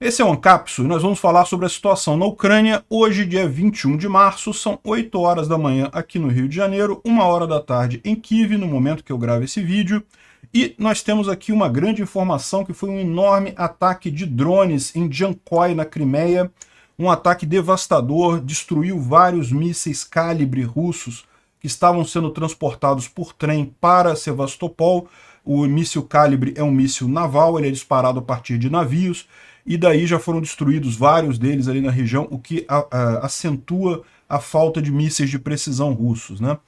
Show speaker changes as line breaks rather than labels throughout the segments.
Esse é o Ancapsu e nós vamos falar sobre a situação na Ucrânia. Hoje, dia 21 de março, são 8 horas da manhã aqui no Rio de Janeiro, 1 hora da tarde em Kyiv, no momento que eu gravo esse vídeo. E nós temos aqui uma grande informação que foi um enorme ataque de drones em Jankoy, na Crimeia. Um ataque devastador, destruiu vários mísseis Kalibr russos que estavam sendo transportados por trem para Sevastopol. O míssil Kalibr é um míssil naval, ele é disparado a partir de navios, e daí já foram destruídos vários deles ali na região, o que acentua a falta de mísseis de precisão russos, né?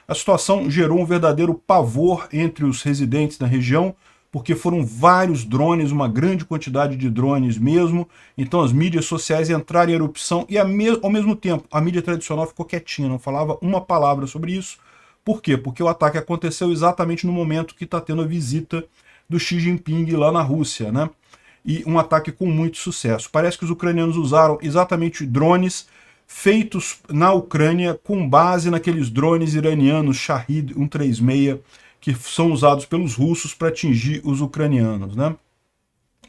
A situação gerou um verdadeiro pavor entre os residentes da região, porque foram vários drones, uma grande quantidade de drones mesmo, então as mídias sociais entraram em erupção e ao mesmo tempo a mídia tradicional ficou quietinha, não falava uma palavra sobre isso. Por quê? Porque o ataque aconteceu exatamente no momento que está tendo a visita do Xi Jinping lá na Rússia, né? E um ataque com muito sucesso. Parece que os ucranianos usaram exatamente drones feitos na Ucrânia com base naqueles drones iranianos Shahed 136 que são usados pelos russos para atingir os ucranianos, né?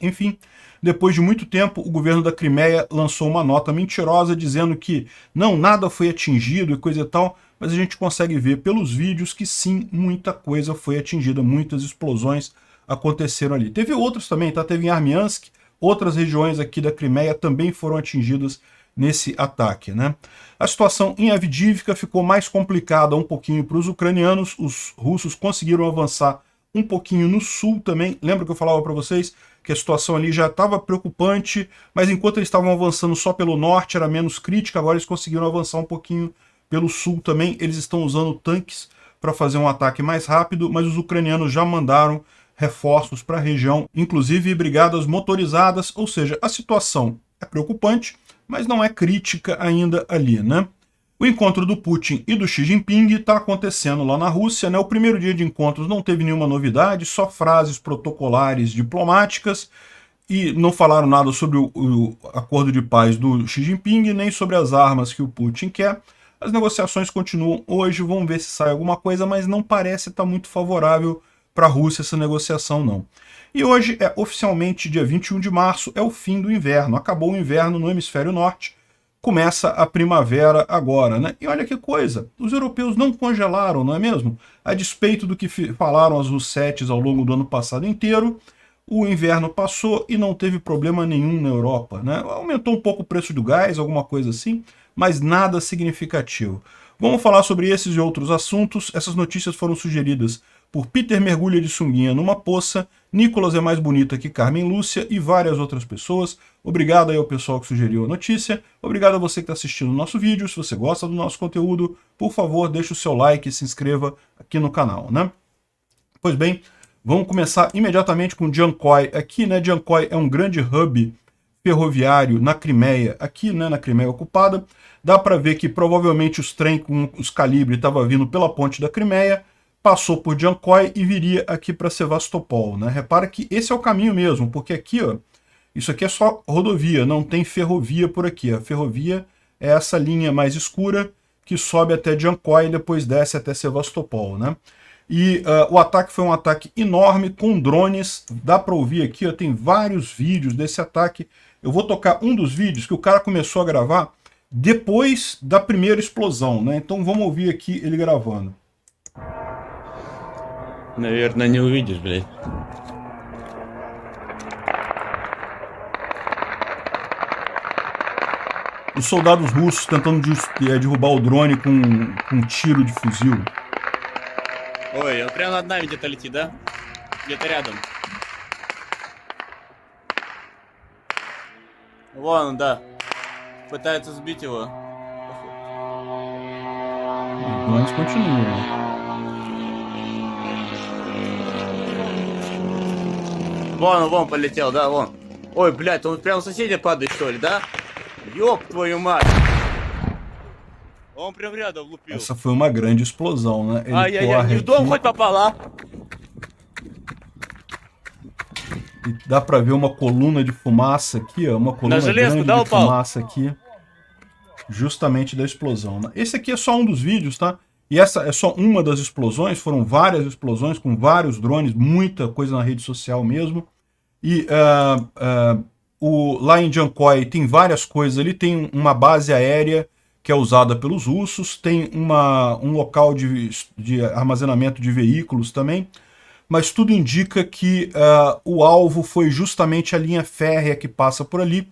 Enfim, depois de muito tempo, o governo da Crimeia lançou uma nota mentirosa dizendo que não, nada foi atingido e coisa e tal, mas a gente consegue ver pelos vídeos que sim, muita coisa foi atingida, muitas explosões aconteceram ali. Teve outros também, tá? Teve em Armiansk, outras regiões aqui da Crimeia também foram atingidas nesse ataque, né? A situação em Avdiivka ficou mais complicada um pouquinho para os ucranianos, os russos conseguiram avançar um pouquinho no sul também. Lembra que eu falava para vocês que a situação ali já estava preocupante, mas enquanto eles estavam avançando só pelo norte era menos crítica, agora eles conseguiram avançar um pouquinho pelo sul também. Eles estão usando tanques para fazer um ataque mais rápido, mas os ucranianos já mandaram reforços para a região, inclusive brigadas motorizadas, ou seja, a situação é preocupante, mas não é crítica ainda ali, né? O encontro do Putin e do Xi Jinping está acontecendo lá na Rússia, né? O primeiro dia de encontros não teve nenhuma novidade, só frases protocolares diplomáticas, e não falaram nada sobre o acordo de paz do Xi Jinping, nem sobre as armas que o Putin quer. As negociações continuam hoje, vamos ver se sai alguma coisa, mas não parece estar muito favorável para a Rússia essa negociação, não. E hoje é oficialmente dia 21 de março, é o fim do inverno. Acabou o inverno no hemisfério norte, começa a primavera agora, né? E olha que coisa, os europeus não congelaram, não é mesmo? A despeito do que falaram as russetes ao longo do ano passado inteiro, o inverno passou e não teve problema nenhum na Europa, né? Aumentou um pouco o preço do gás, alguma coisa assim, mas nada significativo. Vamos falar sobre esses e outros assuntos. Essas notícias foram sugeridas por Peter Mergulha de Sunguinha numa Poça, Nicolas é mais bonita que Carmen Lúcia e várias outras pessoas. Obrigado aí ao pessoal que sugeriu a notícia. Obrigado a você que está assistindo o nosso vídeo. Se você gosta do nosso conteúdo, por favor, deixe o seu like e se inscreva aqui no canal, né? Pois bem, vamos começar imediatamente com Jankoy. Aqui, né, Jankoy é um grande hub ferroviário na Crimeia, aqui, né, na Crimeia ocupada. Dá para ver que provavelmente os trens com os Kalibr estavam vindo pela ponte da Crimeia, passou por Jankoy e viria aqui para Sevastopol, né? Repara que esse é o caminho mesmo, porque aqui, ó, isso aqui é só rodovia, não tem ferrovia por aqui. A ferrovia é essa linha mais escura que sobe até Jankoy e depois desce até Sevastopol, né? E o ataque foi um ataque enorme com drones, dá para ouvir aqui, ó, tem vários vídeos desse ataque. Eu vou tocar um dos vídeos que o cara começou a gravar depois da primeira explosão, né? Então vamos ouvir aqui ele gravando.
Наверное, не увидишь, блядь.
Os soldados russos tentando derrubar o drone com um tiro de fuzil.
Ой, он прямо над нами где-то летит, да? Где-то рядом. Вон он, да. Пытается сбить его.
Os drones continuam.
Вон полетел, да, вон. Ой, блядь, он прям в соседа падает, что ли, да? Ёб твою мать. Он прям рядом лупил.
Essa foi uma grande explosão, né? Ele
Ай-яй-яй, не в дом хоть попала.
E dá para ver uma coluna de fumaça aqui, ó, uma coluna grande de fumaça aqui, justamente da explosão, né? Esse aqui é só um dos vídeos, tá? E essa é só uma das explosões, foram várias explosões com vários drones, muita coisa na rede social mesmo. E lá em Jankoy tem várias coisas ali, tem uma base aérea que é usada pelos russos, tem um local de armazenamento de veículos também, mas tudo indica que o alvo foi justamente a linha férrea que passa por ali.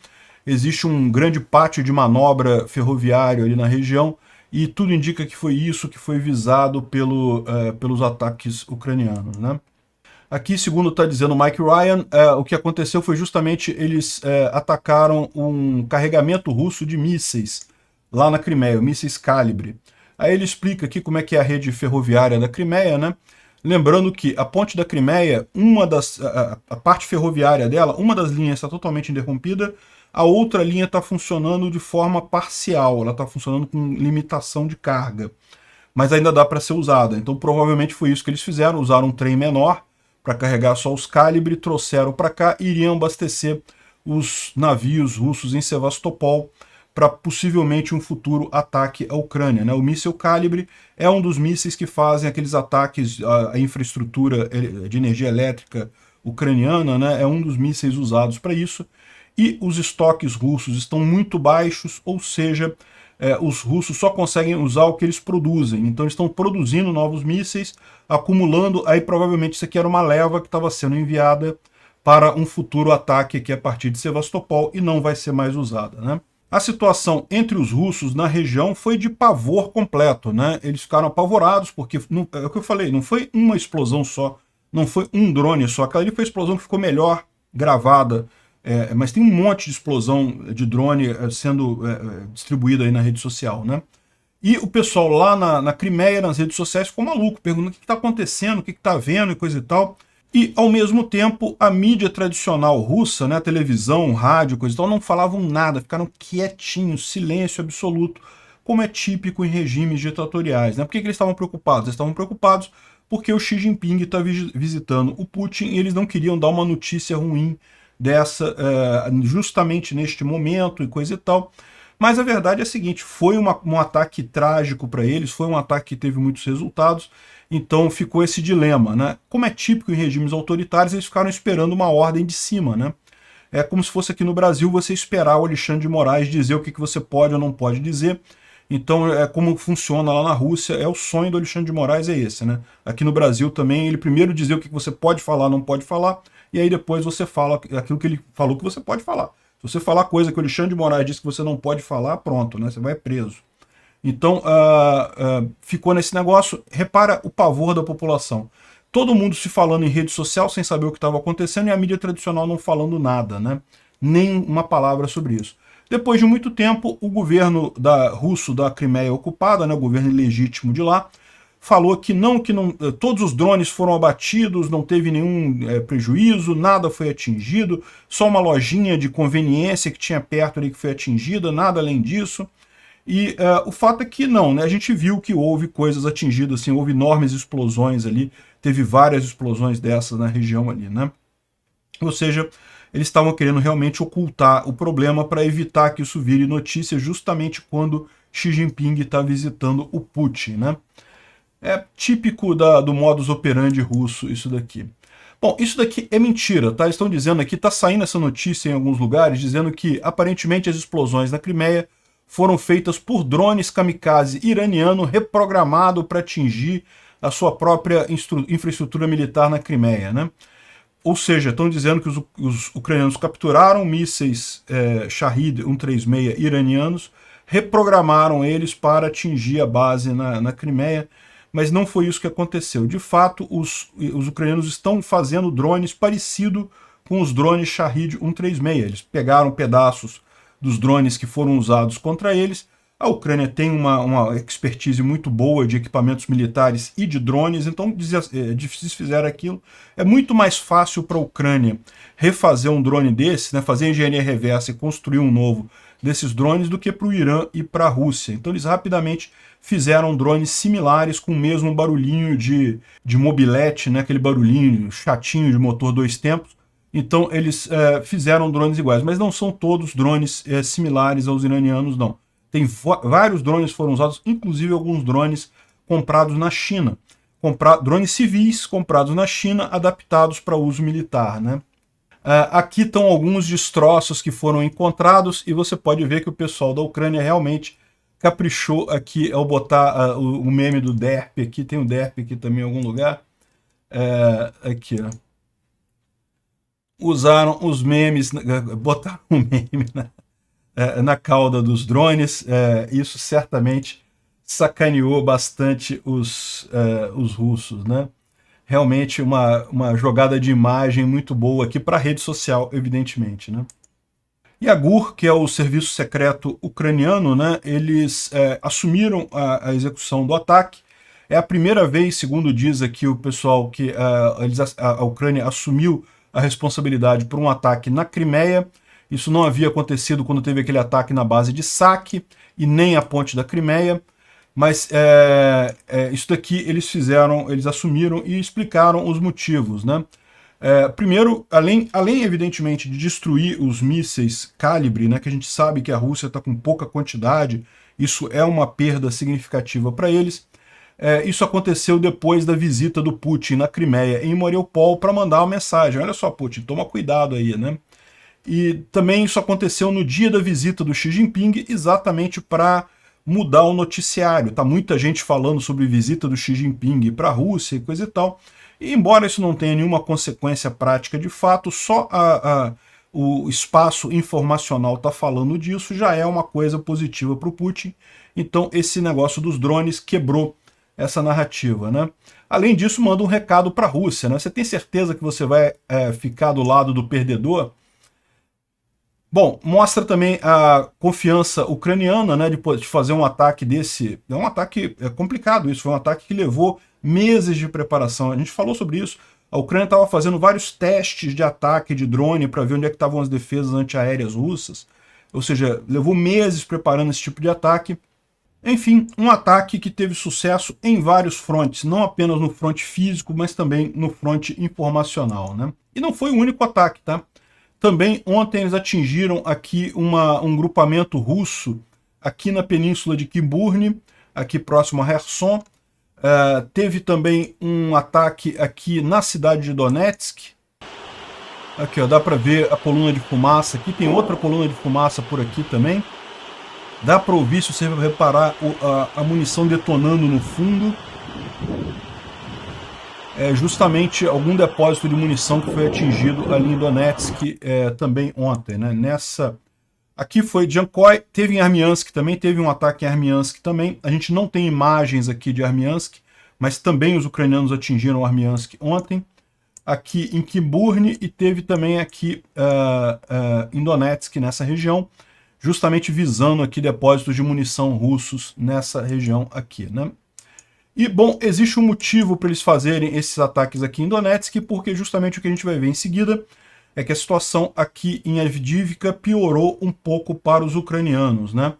Existe um grande pátio de manobra ferroviário ali na região, e tudo indica que foi isso que foi visado pelos ataques ucranianos, né? Aqui, segundo está dizendo o Mike Ryan, o que aconteceu foi justamente eles atacaram um carregamento russo de mísseis lá na Crimeia, mísseis Calibre. Aí ele explica aqui como é que é a rede ferroviária da Crimeia, né? Lembrando que a ponte da Crimeia, a parte ferroviária dela, uma das linhas está totalmente interrompida, a outra linha está funcionando de forma parcial, ela está funcionando com limitação de carga, mas ainda dá para ser usada. Então provavelmente foi isso que eles fizeram, usaram um trem menor para carregar só os Calibre, trouxeram para cá e iriam abastecer os navios russos em Sevastopol para possivelmente um futuro ataque à Ucrânia, né? O míssil Calibre é um dos mísseis que fazem aqueles ataques à infraestrutura de energia elétrica ucraniana, né? É um dos mísseis usados para isso. E os estoques russos estão muito baixos, ou seja, os russos só conseguem usar o que eles produzem. Então eles estão produzindo novos mísseis, acumulando, aí provavelmente isso aqui era uma leva que estava sendo enviada para um futuro ataque aqui a partir de Sevastopol e não vai ser mais usada, né? A situação entre os russos na região foi de pavor completo, né? Eles ficaram apavorados porque, é o que eu falei, não foi uma explosão só, não foi um drone só, aquela ali foi a explosão que ficou melhor gravada, mas tem um monte de explosão de drone sendo distribuída aí na rede social, né? E o pessoal lá na Crimeia, nas redes sociais, ficou maluco, perguntando o que está acontecendo, o que está vendo e coisa e tal. E, ao mesmo tempo, a mídia tradicional russa, né, a televisão, rádio, coisa e tal, não falavam nada, ficaram quietinhos, silêncio absoluto, como é típico em regimes ditatoriais, né? Por que eles estavam preocupados? Eles estavam preocupados porque o Xi Jinping está visitando o Putin e eles não queriam dar uma notícia ruim dessa justamente neste momento e coisa e tal. Mas a verdade é a seguinte, foi um ataque trágico para eles, foi um ataque que teve muitos resultados, então ficou esse dilema, né? Como é típico em regimes autoritários, eles ficaram esperando uma ordem de cima, né? É como se fosse aqui no Brasil você esperar o Alexandre de Moraes dizer o que você pode ou não pode dizer. Então é como funciona lá na Rússia, é o sonho do Alexandre de Moraes é esse, né? Aqui no Brasil também, ele primeiro dizer o que você pode falar, não pode falar, e aí depois você fala aquilo que ele falou que você pode falar. Se você falar coisa que o Alexandre de Moraes disse que você não pode falar, pronto, né? Você vai preso. Então, ficou nesse negócio. Repara o pavor da população. Todo mundo se falando em rede social sem saber o que estava acontecendo e a mídia tradicional não falando nada, né? Nem uma palavra sobre isso. Depois de muito tempo, o governo russo da Crimeia ocupada, né, o governo ilegítimo de lá, falou que todos os drones foram abatidos, não teve nenhum prejuízo, nada foi atingido, só uma lojinha de conveniência que tinha perto ali que foi atingida, nada além disso. E o fato é que não, né? A gente viu que houve coisas atingidas, assim, houve enormes explosões ali, teve várias explosões dessas na região ali, né? Ou seja, eles estavam querendo realmente ocultar o problema para evitar que isso vire notícia justamente quando Xi Jinping está visitando o Putin, né? É típico do modus operandi russo isso daqui. Bom, isso daqui é mentira, tá? Eles estão dizendo aqui, tá saindo essa notícia em alguns lugares, dizendo que aparentemente as explosões na Crimeia foram feitas por drones kamikaze iraniano reprogramado para atingir a sua própria infraestrutura militar na Crimeia, né? Ou seja, estão dizendo que os ucranianos capturaram mísseis Shahed 136 iranianos, reprogramaram eles para atingir a base na Crimeia, mas não foi isso que aconteceu. De fato, os ucranianos estão fazendo drones parecidos com os drones Shahed 136. Eles pegaram pedaços dos drones que foram usados contra eles. A Ucrânia tem uma expertise muito boa de equipamentos militares e de drones, então se fizer aquilo, é muito mais fácil para a Ucrânia refazer um drone desse, né, fazer engenharia reversa e construir um novo desses drones do que para o Irã e para a Rússia. Então eles rapidamente fizeram drones similares com o mesmo barulhinho de mobilete, né, aquele barulhinho chatinho de motor 2 tempos. Então eles fizeram drones iguais, mas não são todos drones similares aos iranianos, não. Tem vários drones foram usados, inclusive alguns drones comprados na China. Drones civis comprados na China, adaptados para uso militar, né? Aqui estão alguns destroços que foram encontrados e você pode ver que o pessoal da Ucrânia realmente caprichou aqui ao botar o meme do DERP aqui. Tem o DERP aqui também em algum lugar. Aqui, ó. Usaram os memes, botaram um meme na cauda dos drones. Isso certamente sacaneou bastante os russos, né? Realmente uma jogada de imagem muito boa aqui para a rede social, evidentemente, né? E a GUR, que é o serviço secreto ucraniano, né, eles assumiram a execução do ataque. É a primeira vez, segundo diz aqui o pessoal, que a Ucrânia assumiu a responsabilidade por um ataque na Crimeia. Isso não havia acontecido quando teve aquele ataque na base de Saki e nem a ponte da Crimeia. Mas isso daqui eles assumiram e explicaram os motivos, né? Primeiro, além evidentemente de destruir os mísseis Calibre, né, que a gente sabe que a Rússia está com pouca quantidade, isso é uma perda significativa para eles. Isso aconteceu depois da visita do Putin na Crimeia, em Mariupol, para mandar uma mensagem. Olha só, Putin, toma cuidado aí, né? E também isso aconteceu no dia da visita do Xi Jinping, exatamente para mudar o noticiário. Tá muita gente falando sobre visita do Xi Jinping para a Rússia e coisa e tal. E embora isso não tenha nenhuma consequência prática de fato, só o espaço informacional tá falando disso, já é uma coisa positiva para o Putin. Então esse negócio dos drones quebrou essa narrativa, né? Além disso, manda um recado para a Rússia, né? Você tem certeza que você vai ficar do lado do perdedor? Bom, mostra também a confiança ucraniana, né, de fazer um ataque desse. É um ataque complicado isso, foi um ataque que levou meses de preparação. A gente falou sobre isso. A Ucrânia estava fazendo vários testes de ataque de drone para ver onde é que estavam as defesas antiaéreas russas. Ou seja, levou meses preparando esse tipo de ataque. Enfim, um ataque que teve sucesso em vários frontes, não apenas no fronte físico, mas também no fronte informacional, né? E não foi o único ataque, tá? Também ontem eles atingiram aqui um grupamento russo aqui na península de Kiburni, aqui próximo a Kherson. Teve também um ataque aqui na cidade de Donetsk. Aqui, ó, dá para ver a coluna de fumaça. Aqui tem outra coluna de fumaça por aqui também. Dá para ouvir, se você reparar, a munição detonando no fundo. Justamente algum depósito de munição que foi atingido ali em Donetsk também ontem, né? Aqui foi Jankoy, teve em Armiansk também, teve um ataque em Armiansk também. A gente não tem imagens aqui de Armiansk, mas também os ucranianos atingiram Armiansk ontem. Aqui em Kiburni e teve também aqui em Donetsk, nessa região, justamente visando aqui depósitos de munição russos nessa região aqui, né? E, bom, existe um motivo para eles fazerem esses ataques aqui em Donetsk, porque justamente o que a gente vai ver em seguida é que a situação aqui em Avdiivka piorou um pouco para os ucranianos, né?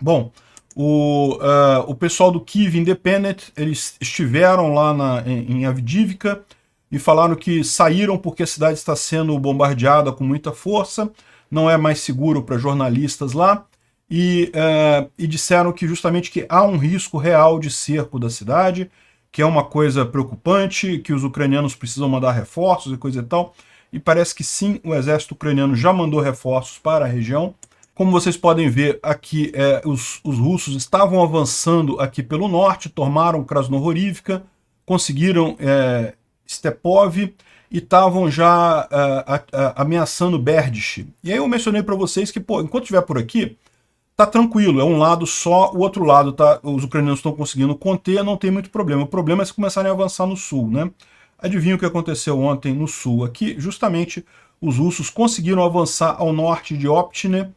Bom, o pessoal do Kyiv Independent, eles estiveram lá em Avdiivka e falaram que saíram porque a cidade está sendo bombardeada com muita força, não é mais seguro para jornalistas lá. E disseram que justamente que há um risco real de cerco da cidade, que é uma coisa preocupante, que os ucranianos precisam mandar reforços e coisa e tal. E parece que sim, o exército ucraniano já mandou reforços para a região. Como vocês podem ver aqui, os russos estavam avançando aqui pelo norte, tomaram Krasnohorivka, conseguiram Stepov e estavam já ameaçando Berdych. E aí eu mencionei para vocês que, pô, enquanto estiver por aqui, tá tranquilo, é um lado só, o outro lado os ucranianos estão conseguindo conter, não tem muito problema. O problema é se começarem a avançar no sul, né? Adivinha o que aconteceu ontem no sul? Aqui, justamente, os russos conseguiram avançar ao norte de Optine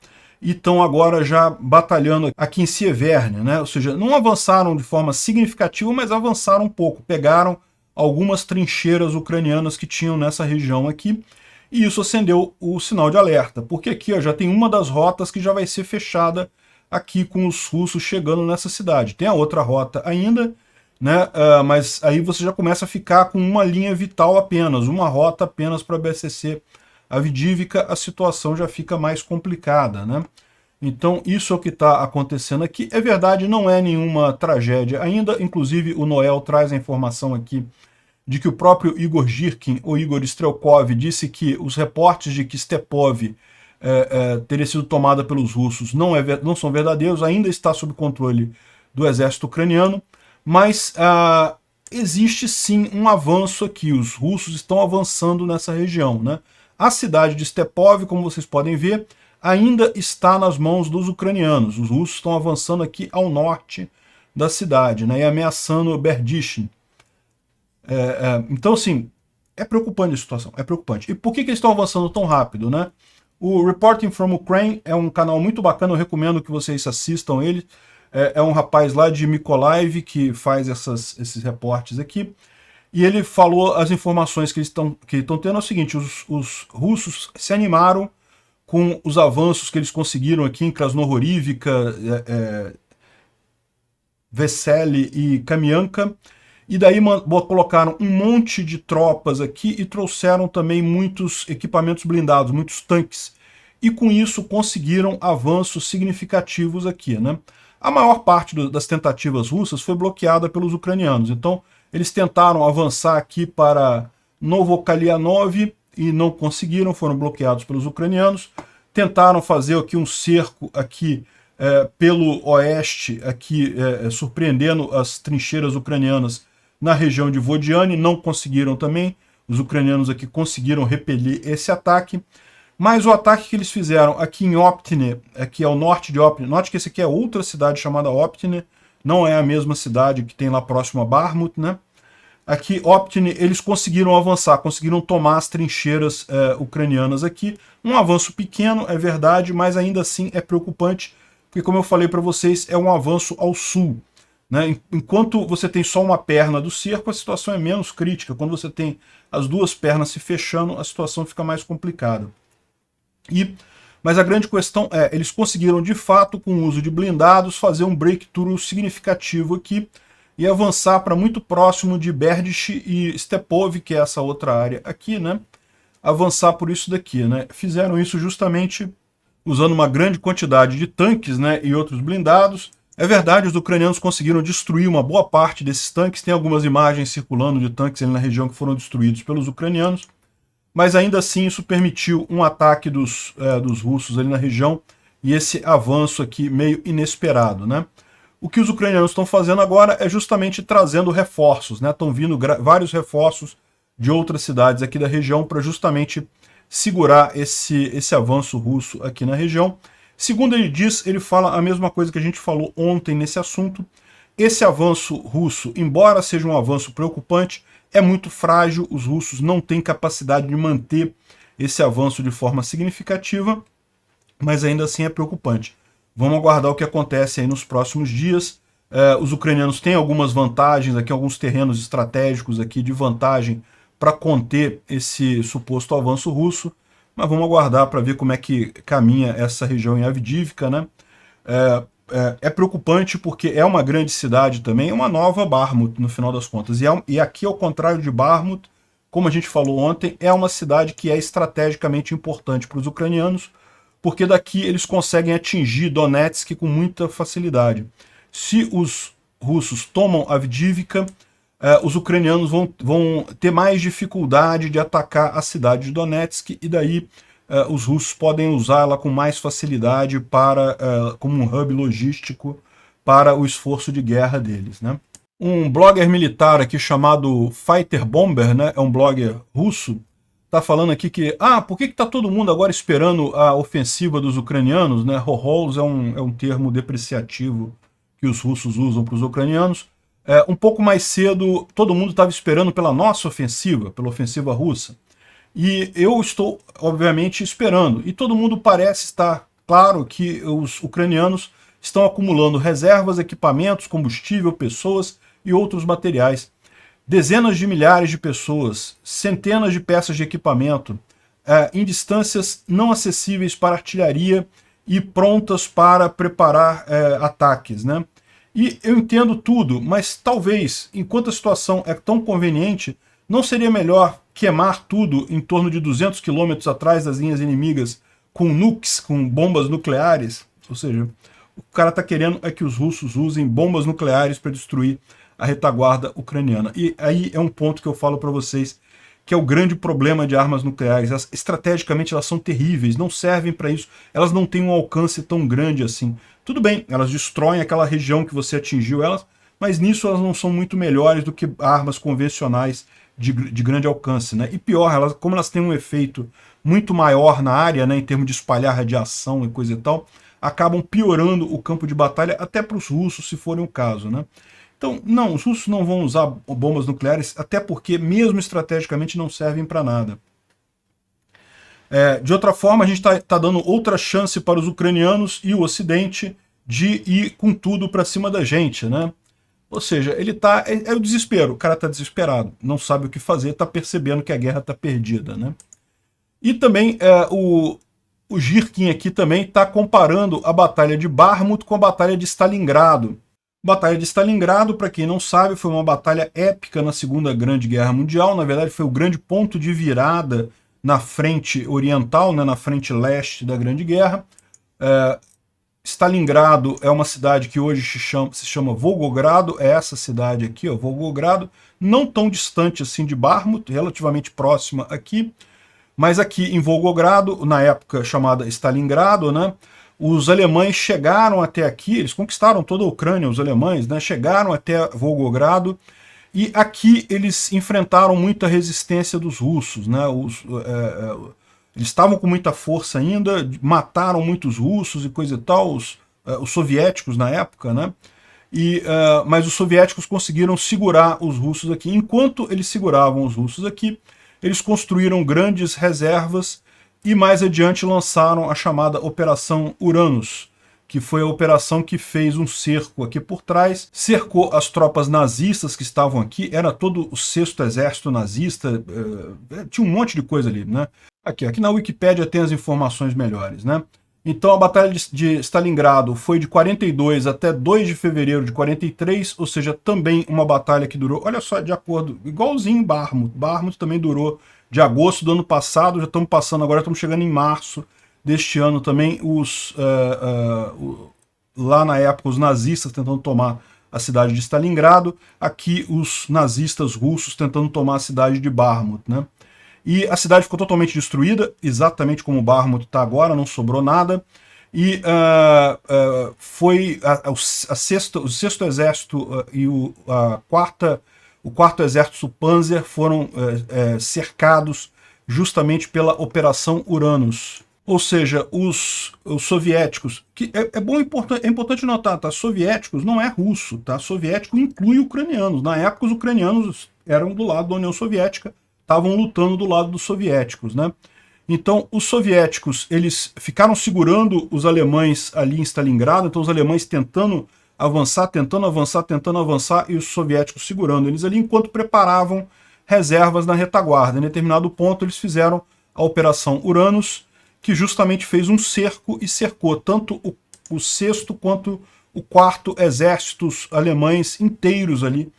e estão agora já batalhando aqui em Sieverne, né? Ou seja, não avançaram de forma significativa, mas avançaram um pouco, pegaram algumas trincheiras ucranianas que tinham nessa região aqui, e isso acendeu o sinal de alerta, porque aqui ó, já tem uma das rotas que já vai ser fechada aqui com os russos chegando nessa cidade. Tem a outra rota ainda, né? Mas aí você já começa a ficar com uma linha vital apenas, uma rota apenas para a BSC Avdiivka, a situação já fica mais complicada, né? Então isso é o que está acontecendo aqui. É verdade, não é nenhuma tragédia ainda, inclusive o Noel traz a informação aqui de que o próprio Igor Girkin, ou Igor Strelkov, disse que os reportes de que Stepov teria sido tomada pelos russos não são verdadeiros, ainda está sob controle do exército ucraniano, mas existe sim um avanço aqui, os russos estão avançando nessa região, né? A cidade de Stepov, como vocês podem ver, ainda está nas mãos dos ucranianos, os russos estão avançando aqui ao norte da cidade, né, e ameaçando Berdyshin. Então, assim, é preocupante a situação, é preocupante. E por que eles estão avançando tão rápido, né? O Reporting from Ukraine é um canal muito bacana, eu recomendo que vocês assistam ele. É um rapaz lá de Mykolaiv que faz esses reportes aqui. E ele falou as informações que estão tendo é o seguinte, os russos se animaram com os avanços que eles conseguiram aqui em Krasnohorivka, Vesely e Kamianka, e daí colocaram um monte de tropas aqui e trouxeram também muitos equipamentos blindados, muitos tanques. E com isso conseguiram avanços significativos aqui, né? A maior parte das tentativas russas foi bloqueada pelos ucranianos. Então eles tentaram avançar aqui para Novokalianov e não conseguiram, foram bloqueados pelos ucranianos. Tentaram fazer aqui um cerco aqui pelo oeste, aqui surpreendendo as trincheiras ucranianas na região de Vodiane, não conseguiram também. Os ucranianos aqui conseguiram repelir esse ataque. Mas o ataque que eles fizeram aqui em Optine, aqui ao norte de Optine, note que esse aqui é outra cidade chamada Optine, não é a mesma cidade que tem lá próximo a Bakhmut, né? Aqui, Optine, eles conseguiram avançar, conseguiram tomar as trincheiras ucranianas aqui. Um avanço pequeno, é verdade, mas ainda assim é preocupante, porque como eu falei para vocês, é um avanço ao sul, né? Enquanto você tem só uma perna do cerco, a situação é menos crítica. Quando você tem as duas pernas se fechando, a situação fica mais complicada. Mas a grande questão é, eles conseguiram de fato, com o uso de blindados, fazer um breakthrough significativo aqui e avançar para muito próximo de Berdish e Stepov, que é essa outra área aqui, né? Avançar por isso daqui, né? Fizeram isso justamente usando uma grande quantidade de tanques, né, e outros blindados. É verdade, os ucranianos conseguiram destruir uma boa parte desses tanques, tem algumas imagens circulando de tanques ali na região que foram destruídos pelos ucranianos, mas ainda assim isso permitiu um ataque dos russos ali na região e esse avanço aqui meio inesperado, né? O que os ucranianos estão fazendo agora é justamente trazendo reforços, né? Estão vindo vários reforços de outras cidades aqui da região para justamente segurar esse avanço russo aqui na região. Segundo ele diz, ele fala a mesma coisa que a gente falou ontem nesse assunto. Esse avanço russo, embora seja um avanço preocupante, é muito frágil, os russos não têm capacidade de manter esse avanço de forma significativa, mas ainda assim é preocupante. Vamos aguardar o que acontece aí nos próximos dias. Os ucranianos têm algumas vantagens aqui, alguns terrenos estratégicos aqui de vantagem para conter esse suposto avanço russo, mas vamos aguardar para ver como é que caminha essa região em Avdiivka, né? É preocupante porque é uma grande cidade também, é uma nova Bakhmut no final das contas. E aqui, ao contrário de Bakhmut, como a gente falou ontem, é uma cidade que é estrategicamente importante para os ucranianos, porque daqui eles conseguem atingir Donetsk com muita facilidade. Se os russos tomam Avdiivka, os ucranianos vão ter mais dificuldade de atacar a cidade de Donetsk, e daí os russos podem usá-la com mais facilidade como um hub logístico para o esforço de guerra deles, né? Um blogger militar aqui chamado Fighter Bomber, né, é um blogger russo, está falando aqui que, por que está todo mundo agora esperando a ofensiva dos ucranianos, né? Hohols é um termo depreciativo que os russos usam para os ucranianos. Um pouco mais cedo, todo mundo estava esperando pela nossa ofensiva, pela ofensiva russa. E eu estou, obviamente, esperando. E todo mundo parece estar claro que os ucranianos estão acumulando reservas, equipamentos, combustível, pessoas e outros materiais. Dezenas de milhares de pessoas, centenas de peças de equipamento, em distâncias não acessíveis para artilharia e prontas para preparar ataques, né? E eu entendo tudo, mas talvez, enquanto a situação é tão conveniente, não seria melhor queimar tudo em torno de 200 quilômetros atrás das linhas inimigas com nukes, com bombas nucleares? Ou seja, o cara está querendo que os russos usem bombas nucleares para destruir a retaguarda ucraniana. E aí é um ponto que eu falo para vocês, que é o grande problema de armas nucleares. Estrategicamente elas são terríveis, não servem para isso, elas não têm um alcance tão grande assim. Tudo bem, elas destroem aquela região que você atingiu elas, mas nisso elas não são muito melhores do que armas convencionais de grande alcance, né? E pior, como elas têm um efeito muito maior na área, né, em termos de espalhar radiação e coisa e tal, acabam piorando o campo de batalha até para os russos, se forem o caso, né? Então, não, os russos não vão usar bombas nucleares, até porque, mesmo estrategicamente, não servem para nada. De outra forma, a gente está dando outra chance para os ucranianos e o Ocidente de ir com tudo para cima da gente, né? Ou seja, ele tá... É o desespero, o cara está desesperado, não sabe o que fazer, está percebendo que a guerra está perdida, né? E também o Girkin aqui também está comparando a Batalha de Bakhmut com a Batalha de Stalingrado. Batalha de Stalingrado, para quem não sabe, foi uma batalha épica na Segunda Grande Guerra Mundial. Na verdade, foi o grande ponto de virada na frente oriental, né, na frente leste da Grande Guerra. Stalingrado é uma cidade que hoje se chama Volgogrado, é essa cidade aqui, ó, Volgogrado, não tão distante assim de Bakhmut, relativamente próxima aqui, mas aqui em Volgogrado, na época chamada Stalingrado, né, os alemães chegaram até aqui, eles conquistaram toda a Ucrânia, os alemães, né, chegaram até Volgogrado, e aqui eles enfrentaram muita resistência dos russos, né, eles estavam com muita força ainda, mataram muitos russos e coisa e tal, os soviéticos na época, né, mas os soviéticos conseguiram segurar os russos aqui. Enquanto eles seguravam os russos aqui, eles construíram grandes reservas e mais adiante lançaram a chamada Operação Uranus, que foi a operação que fez um cerco aqui por trás, cercou as tropas nazistas que estavam aqui, era todo o 6º Exército Nazista, tinha um monte de coisa ali, né? Aqui na Wikipédia tem as informações melhores, né? Então a Batalha de Stalingrado foi de 42 até 2 de fevereiro de 43, ou seja, também uma batalha que durou, olha só, de acordo, igualzinho Bakhmut. Bakhmut também durou de agosto do ano passado, já estamos passando agora, estamos chegando em março deste ano também, lá na época os nazistas tentando tomar a cidade de Stalingrado, aqui os nazistas russos tentando tomar a cidade de Bakhmut, né? E a cidade ficou totalmente destruída, exatamente como Bakhmut está agora, não sobrou nada. E foi o 6º Exército e o 4º Exército Panzer foram cercados justamente pela Operação Uranus. Ou seja, os soviéticos, que é importante notar, tá? Soviéticos não é russo, tá? Soviético inclui ucranianos. Na época os ucranianos eram do lado da União Soviética, estavam lutando do lado dos soviéticos, né? Então, os soviéticos, eles ficaram segurando os alemães ali em Stalingrado, então os alemães tentando avançar, e os soviéticos segurando eles ali, enquanto preparavam reservas na retaguarda. Em determinado ponto, eles fizeram a Operação Uranus, que justamente fez um cerco e cercou tanto o 6º quanto o 4º exércitos alemães inteiros ali.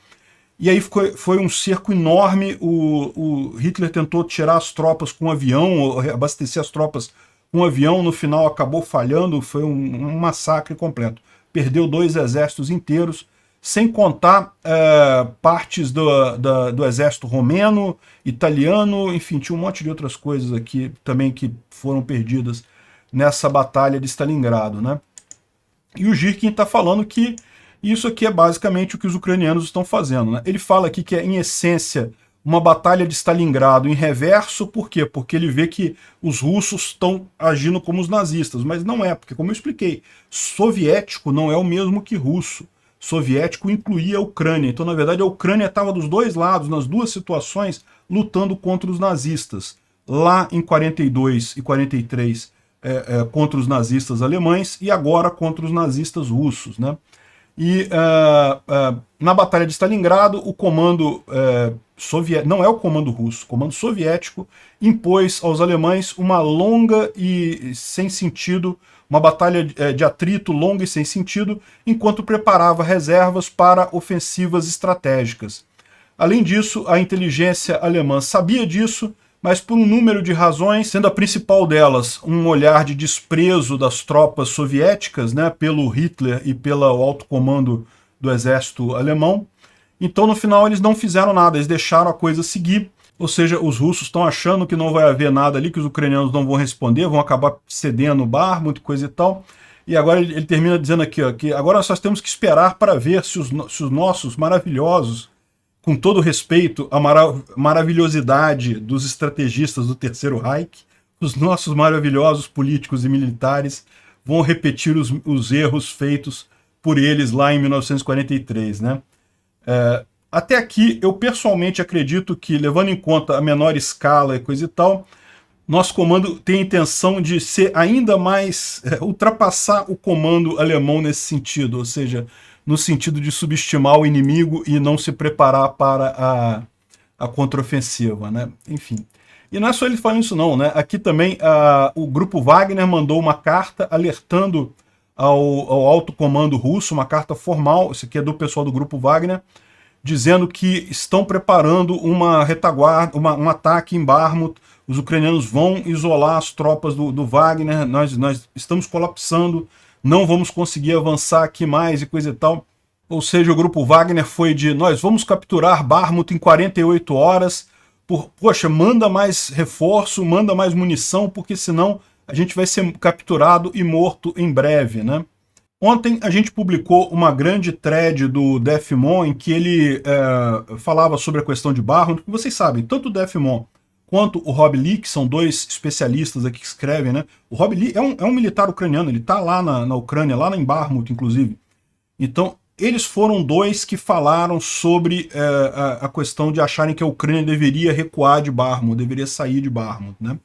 E aí foi um cerco enorme, o Hitler tentou tirar as tropas com um avião, abastecer as tropas com um avião, no final acabou falhando, foi um massacre completo. Perdeu 2 exércitos inteiros, sem contar partes do exército romeno, italiano, enfim, tinha um monte de outras coisas aqui também que foram perdidas nessa batalha de Stalingrado, né? E o Girkin está falando que isso aqui é basicamente o que os ucranianos estão fazendo, né? Ele fala aqui que é, em essência, uma batalha de Stalingrado em reverso. Por quê? Porque ele vê que os russos estão agindo como os nazistas, mas não é, porque, como eu expliquei, soviético não é o mesmo que russo. Soviético incluía a Ucrânia, então, na verdade, a Ucrânia estava dos dois lados, nas duas situações, lutando contra os nazistas. Lá em 42 e 43, contra os nazistas alemães, e agora contra os nazistas russos, né? E na Batalha de Stalingrado, o comando soviético, não é o comando russo, o comando soviético impôs aos alemães uma longa e sem sentido, uma batalha de atrito longa e sem sentido, enquanto preparava reservas para ofensivas estratégicas. Além disso, a inteligência alemã sabia disso, mas por um número de razões, sendo a principal delas um olhar de desprezo das tropas soviéticas, né, pelo Hitler e pelo alto comando do exército alemão, Então, no final, eles não fizeram nada, eles deixaram a coisa seguir. Ou seja, os russos estão achando que não vai haver nada ali, que os ucranianos não vão responder, vão acabar cedendo o Bakhmut, coisa e tal. E agora ele termina dizendo aqui, ó, que agora nós temos que esperar para ver se os nossos maravilhosos, com todo respeito à maravilhosidade dos estrategistas do Terceiro Reich, os nossos maravilhosos políticos e militares vão repetir os erros feitos por eles lá em 1943, né? Até aqui, eu pessoalmente acredito que, levando em conta a menor escala e coisa e tal, nosso comando tem a intenção de ser ainda mais, ultrapassar o comando alemão nesse sentido, ou seja, no sentido de subestimar o inimigo e não se preparar para a contraofensiva, né? Enfim. E não é só ele falando isso não, né? Aqui também o grupo Wagner mandou uma carta alertando ao alto comando russo, uma carta formal, isso aqui é do pessoal do grupo Wagner, dizendo que estão preparando uma retaguarda, um ataque em Bakhmut. Os ucranianos vão isolar as tropas do Wagner, nós estamos colapsando, não vamos conseguir avançar aqui mais e coisa e tal. Ou seja, o grupo Wagner foi de, nós vamos capturar Bakhmut em 48 horas, poxa, manda mais reforço, manda mais munição, porque senão a gente vai ser capturado e morto em breve, né? Ontem a gente publicou uma grande thread do Defmon em que ele falava sobre a questão de Bakhmut, que vocês sabem, tanto o Defmon quanto o Rob Lee, que são dois especialistas aqui que escrevem, né? O Rob Lee é um militar ucraniano, ele está lá na Ucrânia, lá em Bakhmut, inclusive. Então, eles foram dois que falaram sobre a questão de acharem que a Ucrânia deveria recuar de Bakhmut, deveria sair de Bakhmut, né?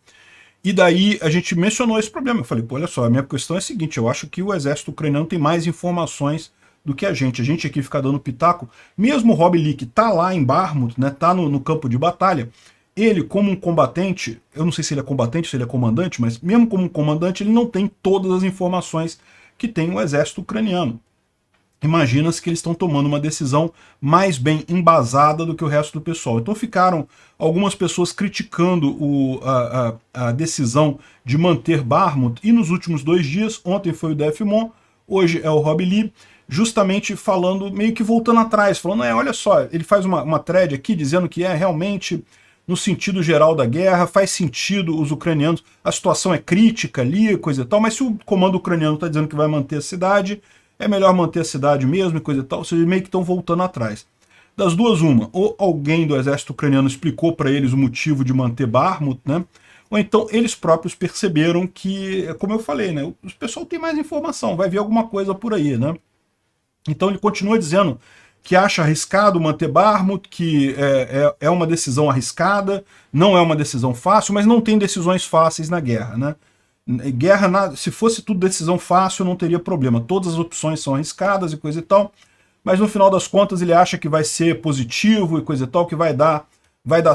E daí a gente mencionou esse problema. Eu falei, pô, olha só, a minha questão é a seguinte, eu acho que o exército ucraniano tem mais informações do que a gente. A gente aqui fica dando pitaco. Mesmo o Rob Lee, que tá lá em Bakhmut, né, tá no campo de batalha, ele, como um combatente, eu não sei se ele é combatente, se ele é comandante, mas mesmo como um comandante, ele não tem todas as informações que tem o exército ucraniano. Imagina-se que eles estão tomando uma decisão mais bem embasada do que o resto do pessoal. Então ficaram algumas pessoas criticando a decisão de manter Bakhmut, e nos últimos 2 dias, ontem foi o Defmon, hoje é o Rob Lee, justamente falando, meio que voltando atrás, falando, olha só, ele faz uma thread aqui dizendo que realmente, no sentido geral da guerra, faz sentido os ucranianos, a situação é crítica ali, coisa e tal, mas se o comando ucraniano está dizendo que vai manter a cidade, é melhor manter a cidade mesmo e coisa e tal, ou seja, meio que estão voltando atrás. Das duas, uma, ou alguém do exército ucraniano explicou para eles o motivo de manter Bakhmut, né? Ou então eles próprios perceberam que, como eu falei, né, o pessoal tem mais informação, vai ver alguma coisa por aí, né? Então ele continua dizendo que acha arriscado manter Bakhmut, que é uma decisão arriscada, não é uma decisão fácil, mas não tem decisões fáceis na guerra, né? Guerra, se fosse tudo decisão fácil, não teria problema. Todas as opções são arriscadas e coisa e tal, mas no final das contas ele acha que vai ser positivo e coisa e tal, que vai dar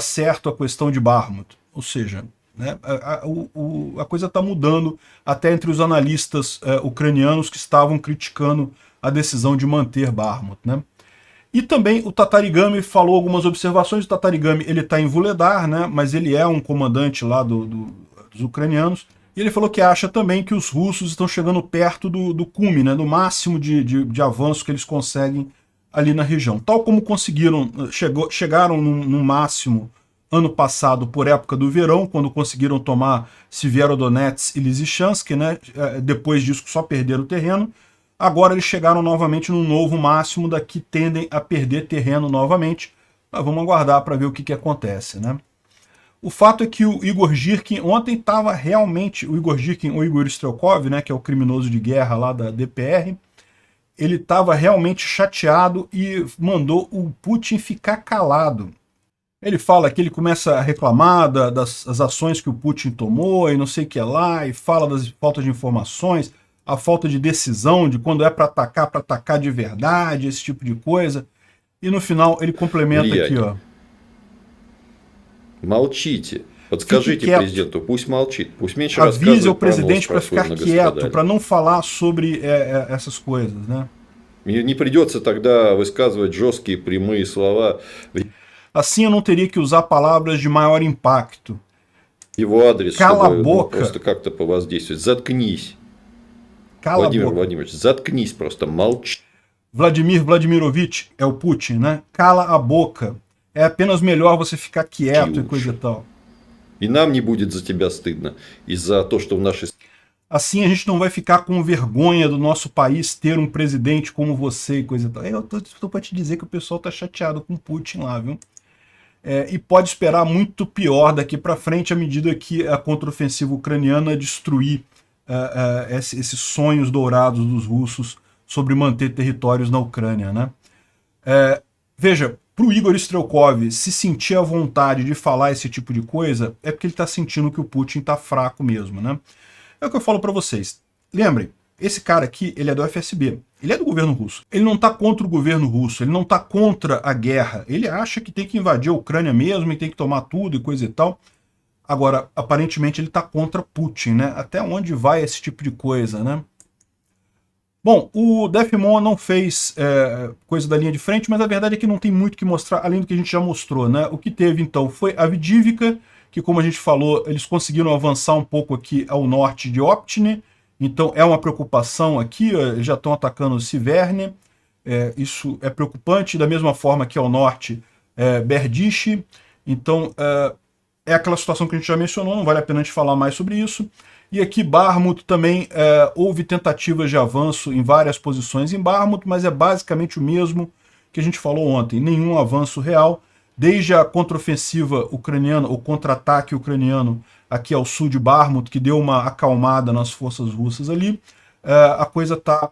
certo a questão de Bakhmut. Ou seja, né, a coisa está mudando até entre os analistas ucranianos que estavam criticando a decisão de manter Bakhmut, né? E também o Tatarigami falou algumas observações. O Tatarigami ele está em Vuhledar, né, mas ele é um comandante lá dos ucranianos. E ele falou que acha também que os russos estão chegando perto do cume, né, do máximo de avanço que eles conseguem ali na região. Tal como chegaram num máximo ano passado, por época do verão, quando conseguiram tomar Severodonetsk e Lysychansk, né, depois disso só perderam o terreno. Agora eles chegaram novamente num novo máximo, daqui tendem a perder terreno novamente. Mas vamos aguardar para ver o que acontece, né? O fato é que o Igor Girkin ontem estava realmente, o Igor Girkin, ou Igor Strelkov, né, que é o criminoso de guerra lá da DPR, ele estava realmente chateado e mandou o Putin ficar calado. Ele fala que ele começa a reclamar das ações que o Putin tomou e não sei o que lá, e fala das faltas de informações, a falta de decisão, de quando é para atacar de verdade, esse tipo de coisa. E no final ele complementa aqui, ó.
Молчите. Подскажите президенту, пусть молчит. Пусть меньше
Avise o
рассказывает про
presidente para
нос про
ficar quieto, para não falar sobre essas coisas, né?
Не придется тогда высказывать жесткие прямые слова.
Assim eu não teria que usar palavras de maior impacto.
Его адрес,
Cala
чтобы
a boca.
просто как-то повоздействовать. Заткнись.
Cala
Владимир
a boca.
Владимирович, заткнись просто, молчи.
Vladimir Vladimirovich, é o Putin, né? Cala a boca. É apenas melhor você ficar quieto e coisa e tal.
И нам не будет за тебя стыдно. И за то, что в нашей...
Assim a gente não vai ficar com vergonha do nosso país ter um presidente como você e coisa e tal. Eu tô pra te dizer que o pessoal tá chateado com o Putin lá, viu? E pode esperar muito pior daqui para frente à medida que a contraofensiva ucraniana destruir esses sonhos dourados dos russos sobre manter territórios na Ucrânia, né? Veja, para o Igor Strelkov se sentir à vontade de falar esse tipo de coisa, é porque ele está sentindo que o Putin está fraco mesmo, né? É o que eu falo para vocês. Lembrem, esse cara aqui, ele é do FSB, ele é do governo russo. Ele não está contra o governo russo, ele não está contra a guerra. Ele acha que tem que invadir a Ucrânia mesmo e tem que tomar tudo e coisa e tal. Agora, aparentemente ele está contra Putin, né? Até onde vai esse tipo de coisa, né? Bom, o Defmon não fez coisa da linha de frente, mas a verdade é que não tem muito que mostrar, além do que a gente já mostrou, né? O que teve, então, foi a Avdiivka, que, como a gente falou, eles conseguiram avançar um pouco aqui ao norte de Optine, então é uma preocupação aqui, eles já estão atacando Siverne, isso é preocupante, da mesma forma que ao norte, Berdiche, então é aquela situação que a gente já mencionou, não vale a pena a gente falar mais sobre isso. E aqui Bakhmut também houve tentativas de avanço em várias posições em Bakhmut, mas é basicamente o mesmo que a gente falou ontem, nenhum avanço real, desde a contraofensiva ucraniana, o contra-ataque ucraniano aqui ao sul de Bakhmut, que deu uma acalmada nas forças russas ali, a coisa está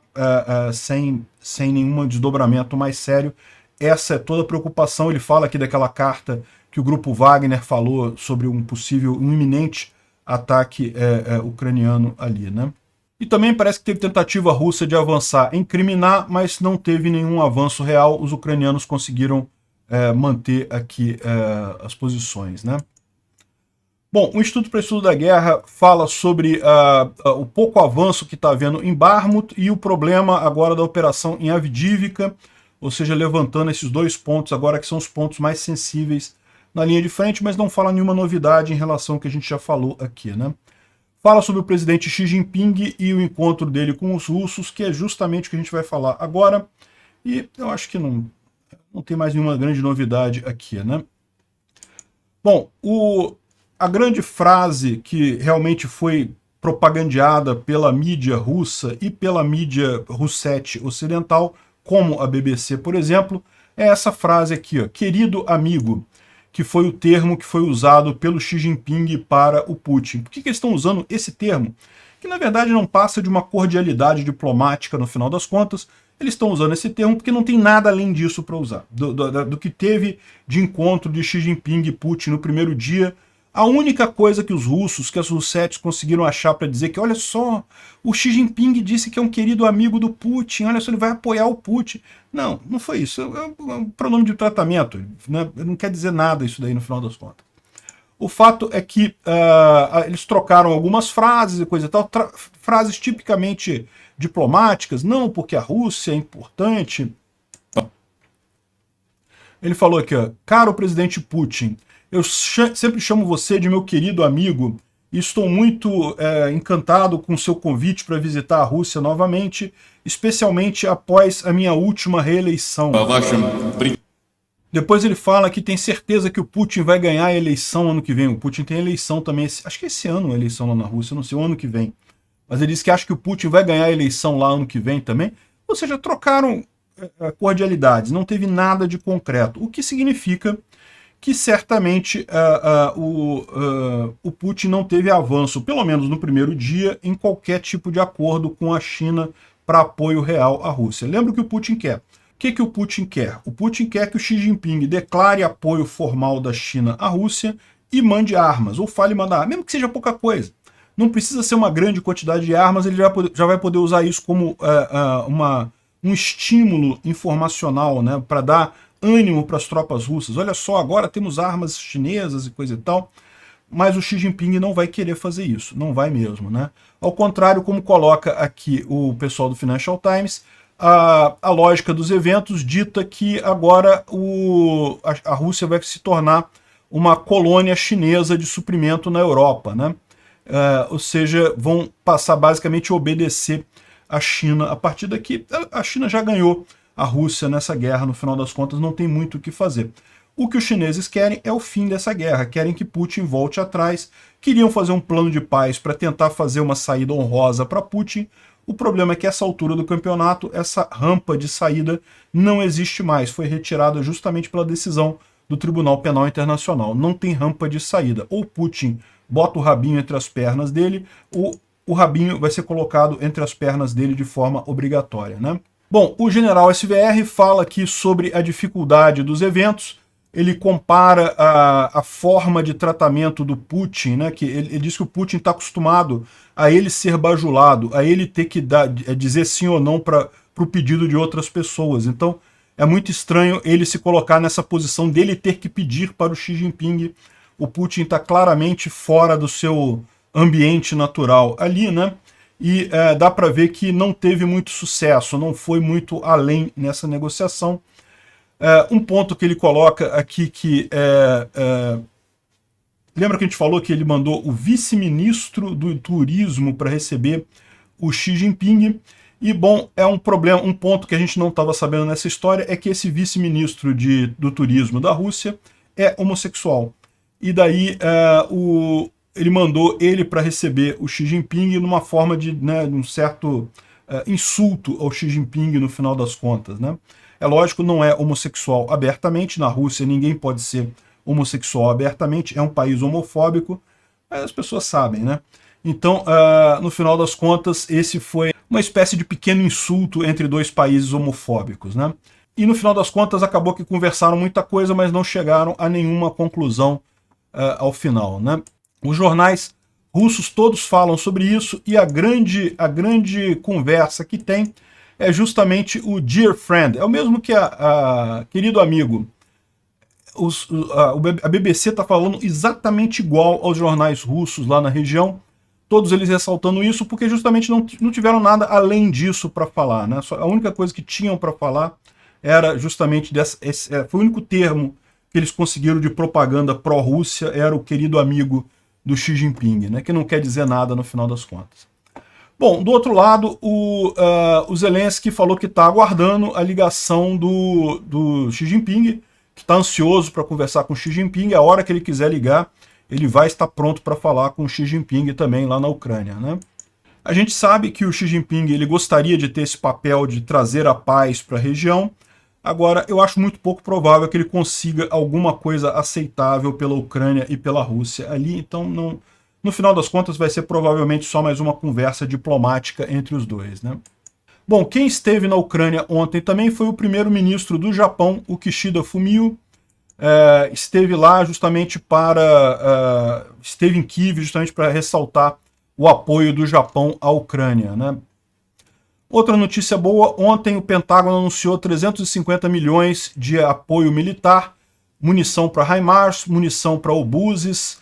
sem nenhum desdobramento mais sério. Essa é toda a preocupação. Ele fala aqui daquela carta que o grupo Wagner falou sobre um iminente ataque ucraniano ali, né? E também parece que teve tentativa russa de avançar em Kriminá, mas não teve nenhum avanço real. Os ucranianos conseguiram manter aqui as posições, né? Bom, o Instituto para Estudo da Guerra fala sobre o pouco avanço que está havendo em Bakhmut e o problema agora da operação em Avdiivka, ou seja, levantando esses dois pontos agora que são os pontos mais sensíveis na linha de frente, mas não fala nenhuma novidade em relação ao que a gente já falou aqui, né? Fala sobre o presidente Xi Jinping e o encontro dele com os russos, que é justamente o que a gente vai falar agora, e eu acho que não tem mais nenhuma grande novidade aqui, né? Bom, a grande frase que realmente foi propagandeada pela mídia russa e pela mídia russete ocidental, como a BBC, por exemplo, é essa frase aqui, ó, querido amigo, que foi o termo que foi usado pelo Xi Jinping para o Putin. Por que eles estão usando esse termo? Que na verdade não passa de uma cordialidade diplomática no final das contas. Eles estão usando esse termo porque não tem nada além disso para usar. Do que teve de encontro de Xi Jinping e Putin no primeiro dia, a única coisa que os russos, que as russetes conseguiram achar para dizer que, olha só, o Xi Jinping disse que é um querido amigo do Putin, olha só, ele vai apoiar o Putin. Não, não foi isso. É um pronome de tratamento, né? Não quer dizer nada isso daí no final das contas. O fato é que eles trocaram algumas frases e coisa e tal, frases tipicamente diplomáticas, não porque a Rússia é importante. Ele falou aqui, ó, caro presidente Putin, eu sempre chamo você de meu querido amigo e estou muito encantado com seu convite para visitar a Rússia novamente, especialmente após a minha última reeleição. Depois ele fala que tem certeza que o Putin vai ganhar a eleição ano que vem. O Putin tem eleição também, acho que esse ano a eleição lá na Rússia, não sei, o ano que vem. Mas ele disse que acha que o Putin vai ganhar a eleição lá ano que vem também. Ou seja, trocaram cordialidades, não teve nada de concreto. O que significa que certamente o Putin não teve avanço, pelo menos no primeiro dia, em qualquer tipo de acordo com a China para apoio real à Rússia. Lembra o que o Putin quer. O que o Putin quer? O Putin quer que o Xi Jinping declare apoio formal da China à Rússia e mande armas, ou fale mandar, mesmo que seja pouca coisa. Não precisa ser uma grande quantidade de armas, ele já vai poder usar isso como um estímulo informacional, né, para dar ânimo para as tropas russas. Olha só, agora temos armas chinesas e coisa e tal, mas o Xi Jinping não vai querer fazer isso, não vai mesmo, né? Ao contrário, como coloca aqui o pessoal do Financial Times, a lógica dos eventos dita que agora a Rússia vai se tornar uma colônia chinesa de suprimento na Europa, né? Ou seja, vão passar basicamente a obedecer à China. A partir daqui, a China já ganhou a Rússia nessa guerra, no final das contas, não tem muito o que fazer. O que os chineses querem é o fim dessa guerra, querem que Putin volte atrás, queriam fazer um plano de paz para tentar fazer uma saída honrosa para Putin. O problema é que essa altura do campeonato, essa rampa de saída não existe mais, foi retirada justamente pela decisão do Tribunal Penal Internacional. Não tem rampa de saída. Ou Putin bota o rabinho entre as pernas dele, ou o rabinho vai ser colocado entre as pernas dele de forma obrigatória, né? Bom, o general SVR fala aqui sobre a dificuldade dos eventos. Ele compara a forma de tratamento do Putin, né? Que ele diz que o Putin está acostumado a ele ser bajulado, a ele ter que dizer sim ou não para o pedido de outras pessoas. Então, é muito estranho ele se colocar nessa posição dele ter que pedir para o Xi Jinping. O Putin está claramente fora do seu ambiente natural ali, né? E dá para ver que não teve muito sucesso, não foi muito além nessa negociação. Um ponto que ele coloca aqui que lembra que a gente falou que ele mandou o vice-ministro do turismo para receber o Xi Jinping? E, bom, é um problema, um ponto que a gente não estava sabendo nessa história é que esse vice-ministro do turismo da Rússia é homossexual. E daí ele mandou ele para receber o Xi Jinping numa forma de um certo insulto ao Xi Jinping no final das contas, né? É lógico, não é homossexual abertamente, na Rússia ninguém pode ser homossexual abertamente, é um país homofóbico, mas as pessoas sabem, né? Então, no final das contas, esse foi uma espécie de pequeno insulto entre dois países homofóbicos, né? E no final das contas acabou que conversaram muita coisa, mas não chegaram a nenhuma conclusão ao final, né? Os jornais russos todos falam sobre isso e a grande conversa que tem é justamente o Dear Friend. É o mesmo que querido amigo. A BBC está falando exatamente igual aos jornais russos lá na região. Todos eles ressaltando isso porque justamente não tiveram nada além disso para falar, né? A única coisa que tinham para falar era justamente foi o único termo que eles conseguiram de propaganda pró-Rússia, era o querido amigo do Xi Jinping, né? Que não quer dizer nada no final das contas. Bom, do outro lado, o Zelensky falou que está aguardando a ligação do Xi Jinping, que está ansioso para conversar com o Xi Jinping. A hora que ele quiser ligar, ele vai estar pronto para falar com o Xi Jinping também lá na Ucrânia, né? A gente sabe que o Xi Jinping ele gostaria de ter esse papel de trazer a paz para a região. Agora, eu acho muito pouco provável que ele consiga alguma coisa aceitável pela Ucrânia e pela Rússia ali. Então, no final das contas, vai ser provavelmente só mais uma conversa diplomática entre os dois, né? Bom, quem esteve na Ucrânia ontem também foi o primeiro-ministro do Japão, o Kishida Fumio. Esteve lá justamente esteve em Kiev justamente para ressaltar o apoio do Japão à Ucrânia, né? Outra notícia boa, ontem o Pentágono anunciou 350 milhões de apoio militar, munição para HIMARS, munição para obuses,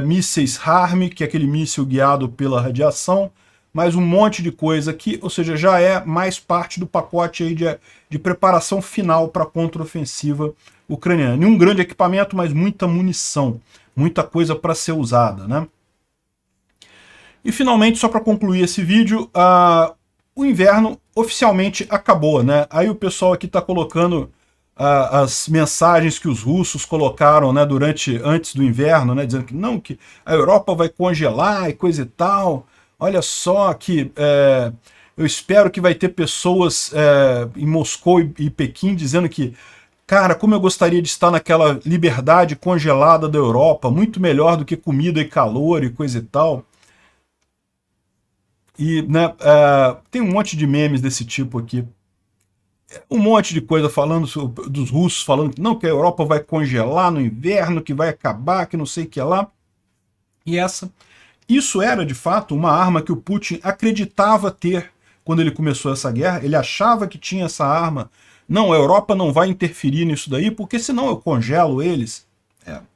mísseis HARM, que é aquele míssil guiado pela radiação, mais um monte de coisa aqui, ou seja, já é mais parte do pacote aí de preparação final para a contraofensiva ucraniana. Nenhum grande equipamento, mas muita munição, muita coisa para ser usada, né? E finalmente, só para concluir esse vídeo, o inverno oficialmente acabou, né? Aí o pessoal aqui está colocando as mensagens que os russos colocaram, né, antes do inverno, né, dizendo que não, que a Europa vai congelar e coisa e tal. Olha só que eu espero que vai ter pessoas em Moscou e Pequim dizendo que, cara, como eu gostaria de estar naquela liberdade congelada da Europa, muito melhor do que comida e calor e coisa e tal. E né, tem um monte de memes desse tipo aqui. Um monte de coisa falando dos russos, falando que não, que a Europa vai congelar no inverno, que vai acabar, que não sei o que lá. E isso era, de fato, uma arma que o Putin acreditava ter quando ele começou essa guerra. Ele achava que tinha essa arma. Não, a Europa não vai interferir nisso daí, porque senão eu congelo eles.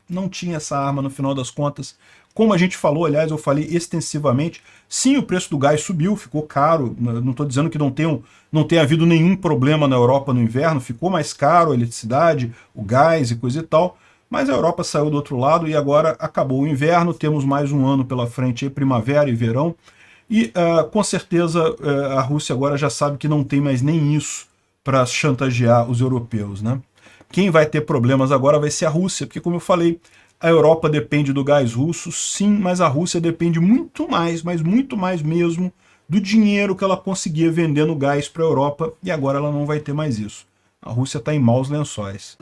Não tinha essa arma no final das contas. Como a gente falou, aliás, eu falei extensivamente, sim, o preço do gás subiu, ficou caro. Não estou dizendo que não tenha havido nenhum problema na Europa no inverno, ficou mais caro a eletricidade, o gás e coisa e tal, mas a Europa saiu do outro lado e agora acabou o inverno, temos mais um ano pela frente, primavera e verão, e com certeza a Rússia agora já sabe que não tem mais nem isso para chantagear os europeus, né? Quem vai ter problemas agora vai ser a Rússia, porque, como eu falei, a Europa depende do gás russo, sim, mas a Rússia depende muito mais, mas muito mais mesmo, do dinheiro que ela conseguia vendendo gás para a Europa, e agora ela não vai ter mais isso. A Rússia está em maus lençóis.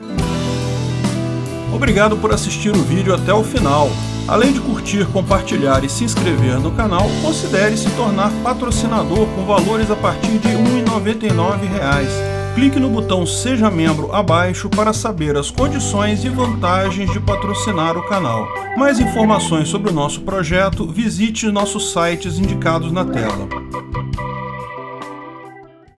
Obrigado por assistir o vídeo até o final. Além de curtir, compartilhar e se inscrever no canal, considere se tornar patrocinador com valores a partir de R$ 1,99. Clique no botão Seja Membro abaixo para saber as condições e vantagens de patrocinar o canal. Mais informações sobre o nosso projeto, visite nossos sites indicados na tela.